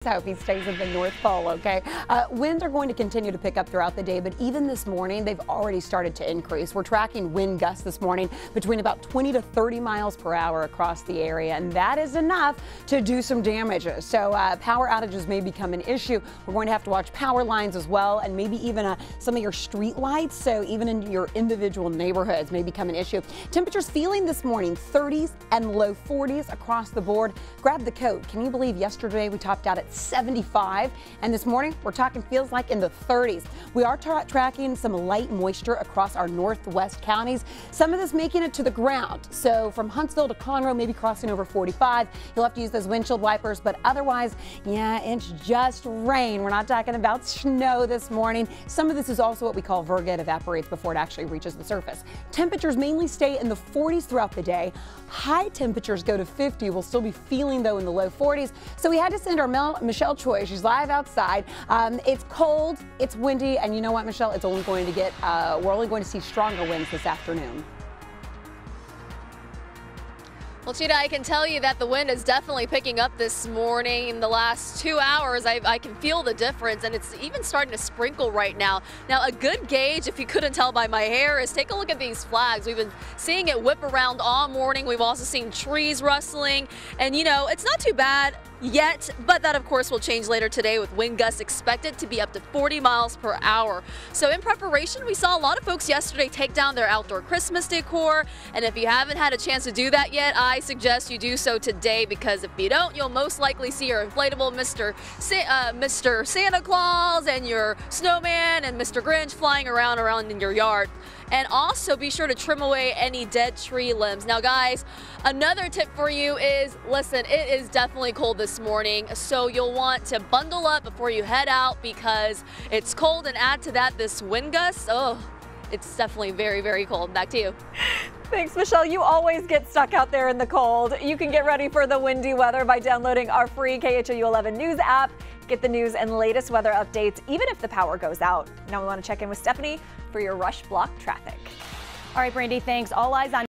I hope he stays at the North Pole, okay? Winds are going to continue to pick up throughout the day, but even this morning, they've already started to increase. We're tracking wind gusts this morning between about 20 to 30 miles per hour across the area, and that is enough to do some damage. So power outages may become an issue. We're going to have to watch power lines as well, and maybe even some of your street lights, so even in your individual neighborhoods may become an issue. Temperatures feeling this morning 30s and low 40s across the board. Grab the coat. Can you believe yesterday we topped out at 75, and this morning we're talking feels like in the 30s. We are tracking some light moisture across our northwest counties, some of this making it to the ground. So from Huntsville to Conroe, maybe crossing over 45. You'll have to use those windshield wipers, but otherwise, yeah, it's just rain. We're not talking about snow this morning. Some of this is also what we call virga. It evaporates before it actually reaches the surface. Temperatures mainly stay in the 40s throughout the day. High temperatures go to 50. We'll still be feeling though in the low 40s. So we had to send our Michelle Choi. She's live outside. It's cold, it's windy, and you know what, Michelle? It's only going to get, we're only going to see stronger winds this afternoon. Well, Cheetah, I can tell you that the wind is definitely picking up this morning. In the last 2 hours, I can feel the difference, and it's even starting to sprinkle right now. Now, a good gauge, if you couldn't tell by my hair, is take a look at these flags. We've been seeing it whip around all morning. We've also seen trees rustling, and you know, it's not too bad yet, but that of course will change later today with wind gusts expected to be up to 40 miles per hour. So in preparation, we saw a lot of folks yesterday take down their outdoor Christmas decor, and if you haven't had a chance to do that yet, I suggest you do so today, because if you don't, you'll most likely see your inflatable Mr. Santa Claus and your snowman and Mr. Grinch flying around in your yard. And also be sure to trim away any dead tree limbs. Now guys, another tip for you is, listen, it is definitely cold this morning, so you'll want to bundle up before you head out because it's cold, and add to that this wind gust. Oh, it's definitely very, very cold. Back to you. Thanks, Michelle. You always get stuck out there in the cold. You can get ready for the windy weather by downloading our free KHOU 11 News app. Get the news and latest weather updates, even if the power goes out. Now we want to check in with Stephanie for your rush block traffic. All right, Brandy, thanks. All eyes on